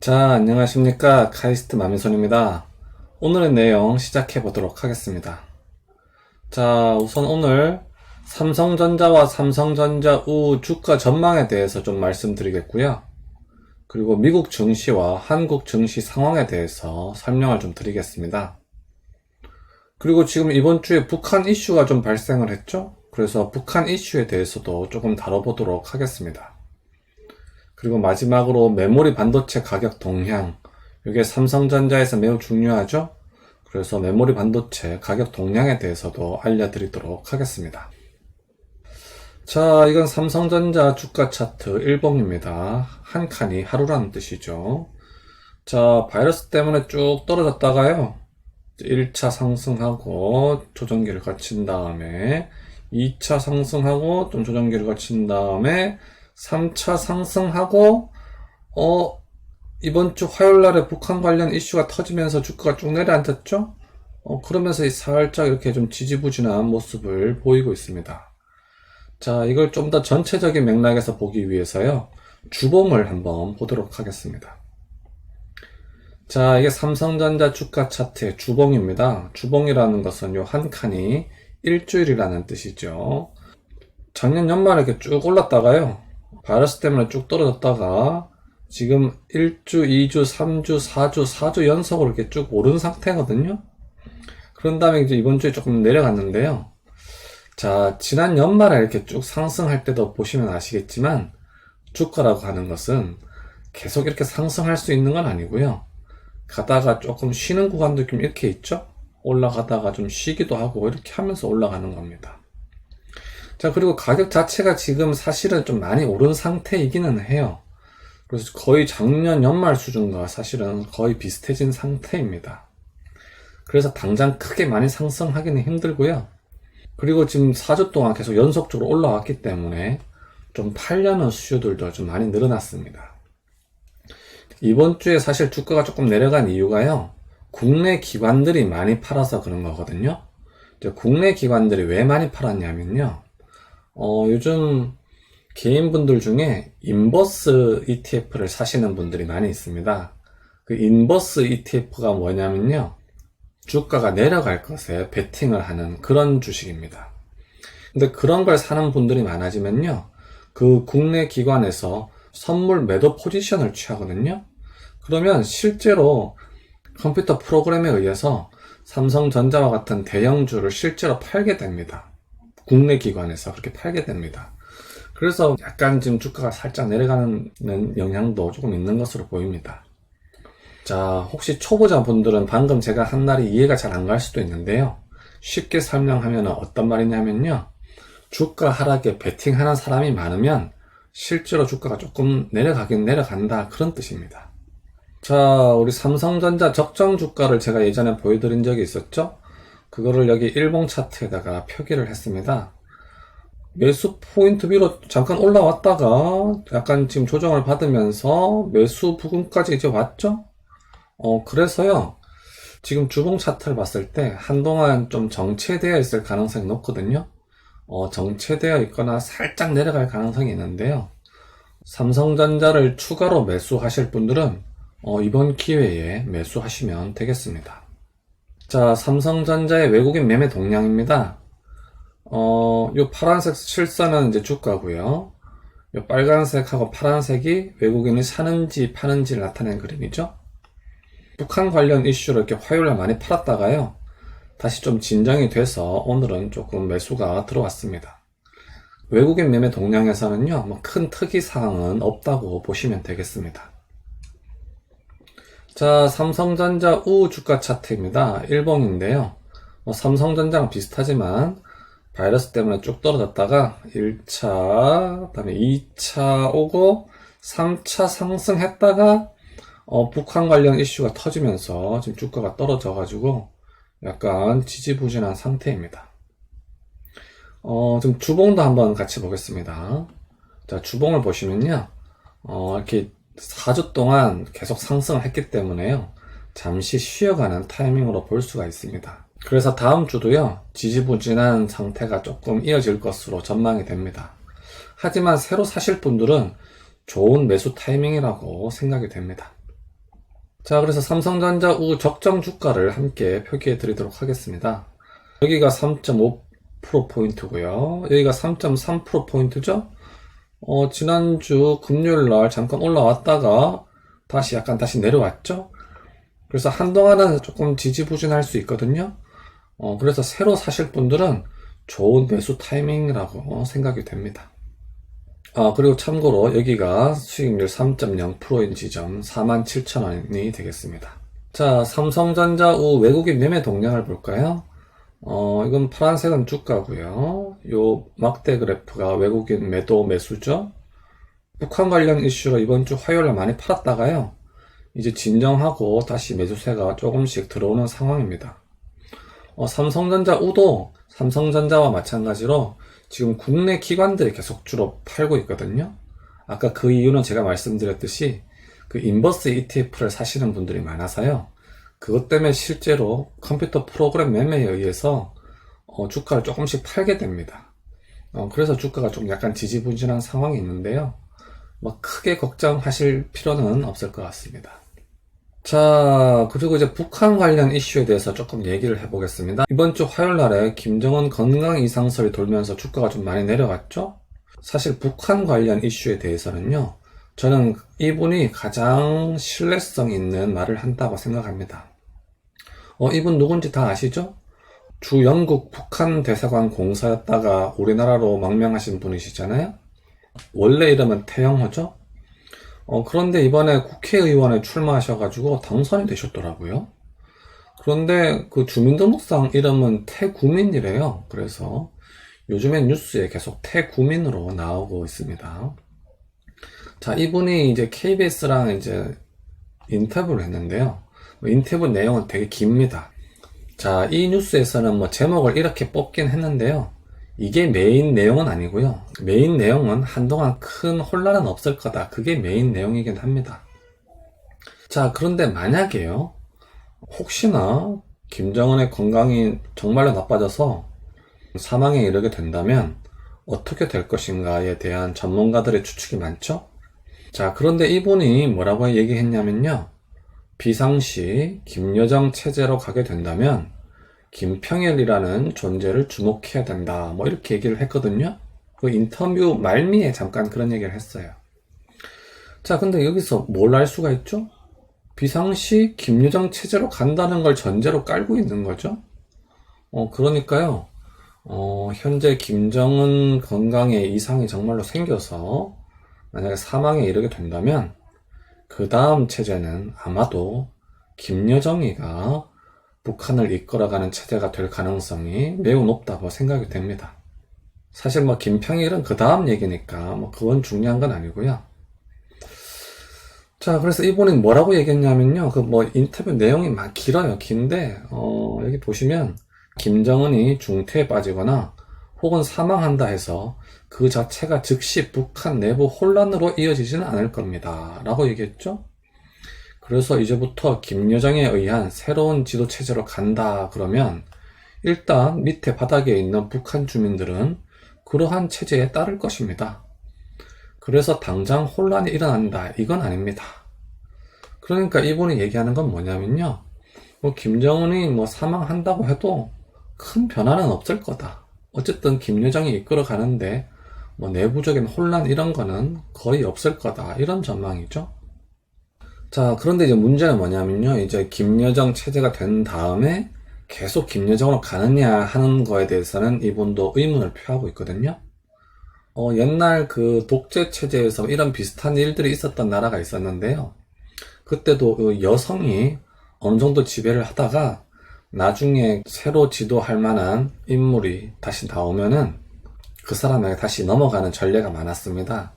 자, 안녕하십니까. 카이스트 마미손입니다. 오늘의 내용 시작해 보도록 하겠습니다. 자, 우선 오늘 삼성전자와 삼성전자 우 주가 전망에 대해서 좀 말씀드리겠고요. 그리고 미국 증시와 한국 증시 상황에 대해서 설명을 좀 드리겠습니다. 그리고 지금 이번 주에 북한 이슈가 좀 발생을 했죠? 그래서 북한 이슈에 대해서도 조금 다뤄보도록 하겠습니다. 그리고 마지막으로 메모리 반도체 가격 동향, 이게 삼성전자에서 매우 중요하죠? 그래서 메모리 반도체 가격 동향에 대해서도 알려드리도록 하겠습니다. 자, 이건 삼성전자 주가 차트 일봉입니다. 한 칸이 하루라는 뜻이죠. 자, 바이러스 때문에 쭉 떨어졌다가요, 1차 상승하고 조정기를 거친 다음에 2차 상승하고 좀 조정기를 거친 다음에 3차 상승하고 이번 주 화요일날에 북한 관련 이슈가 터지면서 주가가 쭉 내려앉았죠? 그러면서 살짝 이렇게 좀 지지부진한 모습을 보이고 있습니다. 자, 이걸 좀 더 전체적인 맥락에서 보기 위해서요, 주봉을 한번 보도록 하겠습니다. 자, 이게 삼성전자 주가 차트의 주봉입니다. 주봉이라는 것은 요 한 칸이 일주일이라는 뜻이죠. 작년 연말에 이렇게 쭉 올랐다가요, 바이러스 때문에 쭉 떨어졌다가 지금 1주, 2주, 3주, 4주 연속으로 이렇게 쭉 오른 상태거든요. 그런 다음에 이제 이번 주에 조금 내려갔는데요. 자, 지난 연말에 이렇게 쭉 상승할 때도 보시면 아시겠지만, 주가라고 하는 것은 계속 이렇게 상승할 수 있는 건 아니고요. 가다가 조금 쉬는 구간도 좀 이렇게 있죠? 올라가다가 좀 쉬기도 하고 이렇게 하면서 올라가는 겁니다. 자, 그리고 가격 자체가 지금 사실은 좀 많이 오른 상태이기는 해요. 그래서 거의 작년 연말 수준과 사실은 거의 비슷해진 상태입니다. 그래서 당장 크게 많이 상승하기는 힘들고요. 그리고 지금 4주 동안 계속 연속적으로 올라왔기 때문에 좀 팔려는 수요들도 좀 많이 늘어났습니다. 이번 주에 사실 주가가 조금 내려간 이유가요, 국내 기관들이 많이 팔아서 그런 거거든요. 이제 국내 기관들이 왜 많이 팔았냐면요, 요즘 개인분들 중에 인버스 ETF를 사시는 분들이 많이 있습니다. 그 인버스 ETF가 뭐냐면요, 주가가 내려갈 것에 베팅을 하는 그런 주식입니다. 근데 그런 걸 사는 분들이 많아지면요, 그 국내 기관에서 선물 매도 포지션을 취하거든요. 그러면 실제로 컴퓨터 프로그램에 의해서 삼성전자와 같은 대형주를 실제로 팔게 됩니다. 국내 기관에서 그렇게 팔게 됩니다. 그래서 약간 지금 주가가 살짝 내려가는 영향도 조금 있는 것으로 보입니다. 자, 혹시 초보자분들은 방금 제가 한 말이 이해가 잘 안 갈 수도 있는데요, 쉽게 설명하면 어떤 말이냐면요, 주가 하락에 베팅하는 사람이 많으면 실제로 주가가 조금 내려가긴 내려간다, 그런 뜻입니다. 자, 우리 삼성전자 적정 주가를 제가 예전에 보여드린 적이 있었죠? 그거를 여기 일봉 차트에다가 표기를 했습니다. 매수 포인트 위로 잠깐 올라왔다가 약간 지금 조정을 받으면서 매수 부근까지 이제 왔죠? 그래서요, 지금 주봉 차트를 봤을 때 한동안 좀 정체되어 있을 가능성이 높거든요. 정체되어 있거나 살짝 내려갈 가능성이 있는데요, 삼성전자를 추가로 매수하실 분들은 이번 기회에 매수하시면 되겠습니다. 자, 삼성전자의 외국인 매매 동향입니다. 요 파란색 실선은 이제 주가고요. 요 빨간색하고 파란색이 외국인이 사는지 파는지를 나타낸 그림이죠. 북한 관련 이슈를 이렇게 화요일에 많이 팔았다가요, 다시 좀 진정이 돼서 오늘은 조금 매수가 들어왔습니다. 외국인 매매 동향에서는요, 뭐 큰 특이사항은 없다고 보시면 되겠습니다. 자, 삼성전자 우 주가 차트입니다. 일봉인데요. 삼성전자랑 비슷하지만 바이러스 때문에 쭉 떨어졌다가 1차, 그 다음에 2차 오고 3차 상승했다가 북한 관련 이슈가 터지면서 지금 주가가 떨어져가지고 약간 지지부진한 상태입니다. 지금 주봉도 한번 같이 보겠습니다. 자, 주봉을 보시면요, 이렇게 4주 동안 계속 상승을 했기 때문에요, 잠시 쉬어가는 타이밍으로 볼 수가 있습니다. 그래서 다음 주도요, 지지부진한 상태가 조금 이어질 것으로 전망이 됩니다. 하지만 새로 사실 분들은 좋은 매수 타이밍이라고 생각이 됩니다. 자, 그래서 삼성전자 우 적정 주가를 함께 표기해 드리도록 하겠습니다. 여기가 3.5%포인트고요. 여기가 3.3%포인트죠? 지난주 금요일날 잠깐 올라왔다가 다시 내려왔죠? 그래서 한동안은 조금 지지부진할 수 있거든요. 그래서 새로 사실 분들은 좋은 매수 타이밍이라고 생각이 됩니다. 그리고 참고로 여기가 수익률 3.0%인 지점 47,000원이 되겠습니다. 자, 삼성전자 우 외국인 매매 동향을 볼까요? 이건 파란색은 주가고요. 요 막대 그래프가 외국인 매도 매수죠. 북한 관련 이슈로 이번 주 화요일에 많이 팔았다가요. 이제 진정하고 다시 매수세가 조금씩 들어오는 상황입니다. 삼성전자 우도 삼성전자와 마찬가지로 지금 국내 기관들이 계속 주로 팔고 있거든요. 아까 그 이유는 제가 말씀드렸듯이 그 인버스 ETF를 사시는 분들이 많아서요. 그것 때문에 실제로 컴퓨터 프로그램 매매에 의해서 주가를 조금씩 팔게 됩니다. 그래서 주가가 좀 약간 지지부진한 상황이 있는데요. 뭐 크게 걱정하실 필요는 없을 것 같습니다. 자, 그리고 이제 북한 관련 이슈에 대해서 조금 얘기를 해보겠습니다. 이번 주 화요일 날에 김정은 건강 이상설이 돌면서 주가가 좀 많이 내려갔죠? 사실 북한 관련 이슈에 대해서는요, 저는 이분이 가장 신뢰성 있는 말을 한다고 생각합니다. 이분 누군지 다 아시죠? 주 영국 북한 대사관 공사였다가 우리나라로 망명하신 분이시잖아요? 원래 이름은 태영호죠? 그런데 이번에 국회의원에 출마하셔가지고 당선이 되셨더라고요. 그런데 그 주민등록상 이름은 태구민이래요. 그래서 요즘엔 뉴스에 계속 태구민으로 나오고 있습니다. 자, 이분이 이제 KBS랑 이제 인터뷰를 했는데요. 인터뷰 내용은 되게 깁니다. 자, 이 뉴스에서는 뭐 제목을 이렇게 뽑긴 했는데요. 이게 메인 내용은 아니고요. 메인 내용은 한동안 큰 혼란은 없을 거다. 그게 메인 내용이긴 합니다. 자, 그런데 만약에요. 혹시나 김정은의 건강이 정말로 나빠져서 사망에 이르게 된다면 어떻게 될 것인가에 대한 전문가들의 추측이 많죠? 자, 그런데 이분이 뭐라고 얘기했냐면요. 비상시 김여정 체제로 가게 된다면 김평일이라는 존재를 주목해야 된다. 뭐 이렇게 얘기를 했거든요. 그 인터뷰 말미에 잠깐 그런 얘기를 했어요. 자, 근데 여기서 뭘 알 수가 있죠? 비상시 김여정 체제로 간다는 걸 전제로 깔고 있는 거죠. 그러니까요. 현재 김정은 건강에 이상이 정말로 생겨서 만약에 사망에 이르게 된다면 그 다음 체제는 아마도 김여정이가 북한을 이끌어가는 체제가 될 가능성이 매우 높다고 생각이 됩니다. 사실 뭐 김평일은 그 다음 얘기니까 뭐 그건 중요한 건 아니고요. 자, 그래서 이분이 뭐라고 얘기했냐면요. 그 뭐 인터뷰 내용이 막 길어요. 긴데 여기 보시면 김정은이 중태에 빠지거나 혹은 사망한다 해서 그 자체가 즉시 북한 내부 혼란으로 이어지지는 않을 겁니다. 라고 얘기했죠. 그래서 이제부터 김여정에 의한 새로운 지도 체제로 간다 그러면 일단 밑에 바닥에 있는 북한 주민들은 그러한 체제에 따를 것입니다. 그래서 당장 혼란이 일어난다 이건 아닙니다. 그러니까 이분이 얘기하는 건 뭐냐면요. 뭐 김정은이 뭐 사망한다고 해도 큰 변화는 없을 거다. 어쨌든 김여정이 이끌어 가는데 뭐 내부적인 혼란 이런 거는 거의 없을 거다. 이런 전망이죠. 자, 그런데 이제 문제는 뭐냐면요. 이제 김여정 체제가 된 다음에 계속 김여정으로 가느냐 하는 거에 대해서는 이분도 의문을 표하고 있거든요. 옛날 그 독재 체제에서 이런 비슷한 일들이 있었던 나라가 있었는데요. 그때도 그 여성이 어느 정도 지배를 하다가 나중에 새로 지도할 만한 인물이 다시 나오면은 그 사람에게 다시 넘어가는 전례가 많았습니다.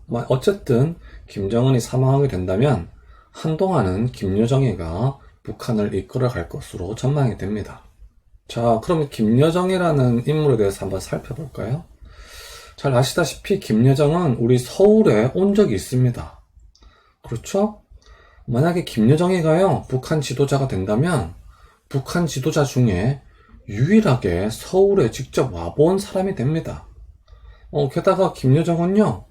뭐 어쨌든 김정은이 사망하게 된다면 한동안은 김여정이가 북한을 이끌어 갈 것으로 전망이 됩니다. 자, 그럼 김여정이라는 인물에 대해서 한번 살펴볼까요? 잘 아시다시피 김여정은 우리 서울에 온 적이 있습니다. 그렇죠? 만약에 김여정이가요, 북한 지도자가 된다면 북한 지도자 중에 유일하게 서울에 직접 와본 사람이 됩니다. 게다가 김여정은요,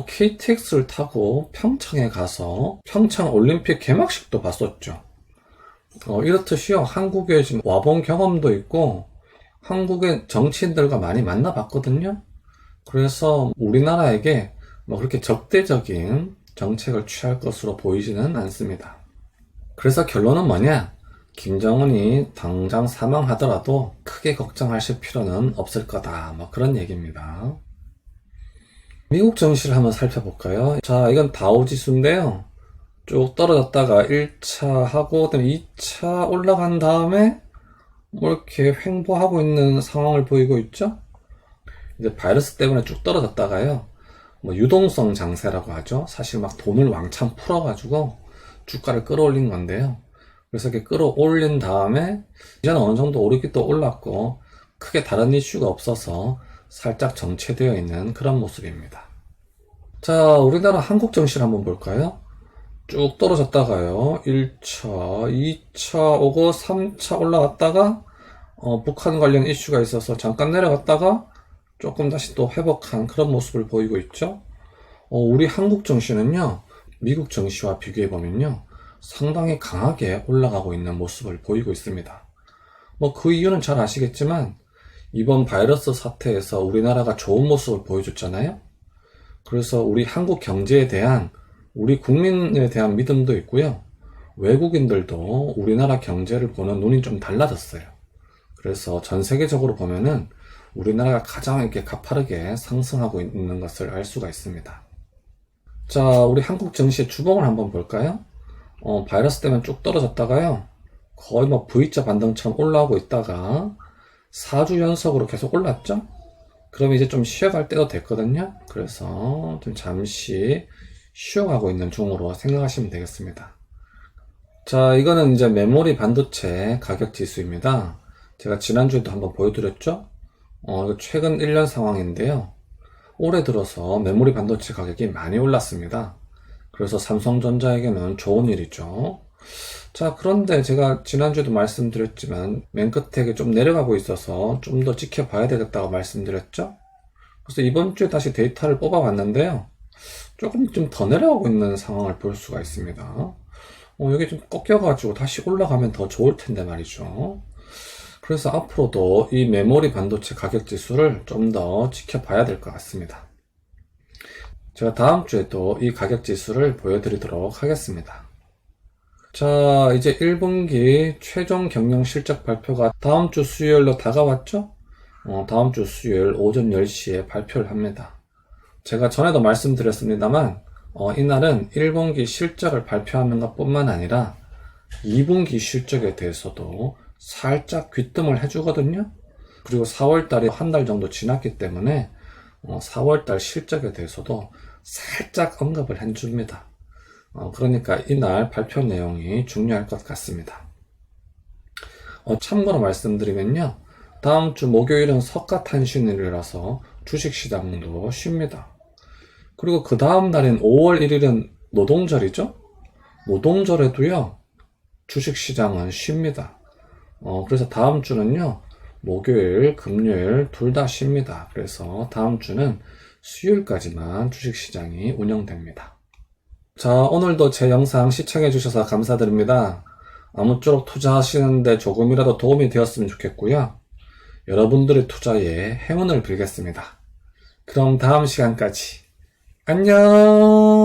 KTX를 타고 평창에 가서 평창 올림픽 개막식도 봤었죠. 이렇듯이요, 한국에 지금 와본 경험도 있고, 한국의 정치인들과 많이 만나봤거든요. 그래서 우리나라에게 뭐 그렇게 적대적인 정책을 취할 것으로 보이지는 않습니다. 그래서 결론은 뭐냐? 김정은이 당장 사망하더라도 크게 걱정하실 필요는 없을 거다. 뭐 그런 얘기입니다. 미국 정시를 한번 살펴볼까요? 자, 이건 다우지수인데요. 쭉 떨어졌다가 1차 하고, 그다음에 2차 올라간 다음에 뭐 이렇게 횡보하고 있는 상황을 보이고 있죠? 이제 바이러스 때문에 쭉 떨어졌다가요, 뭐 유동성 장세라고 하죠. 사실 막 돈을 왕창 풀어가지고 주가를 끌어올린 건데요. 그래서 이렇게 끌어올린 다음에 이제는 어느 정도 오르기도 올랐고 크게 다른 이슈가 없어서 살짝 정체되어 있는 그런 모습입니다. 자, 우리나라 한국 정시를 한번 볼까요? 쭉 떨어졌다가요, 1차, 2차 오고 3차 올라갔다가 북한 관련 이슈가 있어서 잠깐 내려갔다가 조금 다시 또 회복한 그런 모습을 보이고 있죠. 우리 한국 정시는요, 미국 정시와 비교해보면요, 상당히 강하게 올라가고 있는 모습을 보이고 있습니다. 뭐 그 이유는 잘 아시겠지만 이번 바이러스 사태에서 우리나라가 좋은 모습을 보여줬잖아요. 그래서 우리 한국 경제에 대한, 우리 국민에 대한 믿음도 있고요, 외국인들도 우리나라 경제를 보는 눈이 좀 달라졌어요. 그래서 전 세계적으로 보면은 우리나라가 가장 이렇게 가파르게 상승하고 있는 것을 알 수가 있습니다. 자, 우리 한국 증시 주봉을 한번 볼까요? 바이러스 때문에 쭉 떨어졌다가요, 거의 뭐 V자 반등처럼 올라오고 있다가 4주 연속으로 계속 올랐죠? 그럼 이제 좀 쉬어갈 때도 됐거든요. 그래서 좀 잠시 쉬어가고 있는 중으로 생각하시면 되겠습니다. 자, 이거는 이제 메모리 반도체 가격 지수입니다. 제가 지난주에도 한번 보여드렸죠? 이거 최근 1년 상황인데요. 올해 들어서 메모리 반도체 가격이 많이 올랐습니다. 그래서 삼성전자에게는 좋은 일이죠. 자, 그런데 제가 지난주에도 말씀드렸지만 맨 끝에 좀 내려가고 있어서 좀 더 지켜봐야 되겠다고 말씀드렸죠. 그래서 이번 주에 다시 데이터를 뽑아봤는데요, 조금 좀 더 내려가고 있는 상황을 볼 수가 있습니다. 여기 좀 꺾여가지고 다시 올라가면 더 좋을 텐데 말이죠. 그래서 앞으로도 이 메모리 반도체 가격 지수를 좀 더 지켜봐야 될 것 같습니다. 제가 다음 주에도 이 가격 지수를 보여드리도록 하겠습니다. 자, 이제 1분기 최종 경영 실적 발표가 다음 주 수요일로 다가왔죠? 다음 주 수요일 오전 10시에 발표를 합니다. 제가 전에도 말씀드렸습니다만, 이날은 1분기 실적을 발표하는 것 뿐만 아니라 2분기 실적에 대해서도 살짝 귀뜸을 해주거든요. 그리고 4월달이 한 달 정도 지났기 때문에 4월달 실적에 대해서도 살짝 언급을 해줍니다. 그러니까 이날 발표 내용이 중요할 것 같습니다. 참고로 말씀드리면요, 다음 주 목요일은 석가탄신일이라서 주식시장도 쉽니다. 그리고 그 다음 날인 5월 1일은 노동절이죠. 노동절에도요, 주식시장은 쉽니다. 그래서 다음 주는요, 목요일, 금요일 둘 다 쉽니다. 그래서 다음 주는 수요일까지만 주식시장이 운영됩니다. 자, 오늘도 제 영상 시청해주셔서 감사드립니다. 아무쪼록 투자하시는데 조금이라도 도움이 되었으면 좋겠고요, 여러분들의 투자에 행운을 빌겠습니다. 그럼 다음 시간까지 안녕.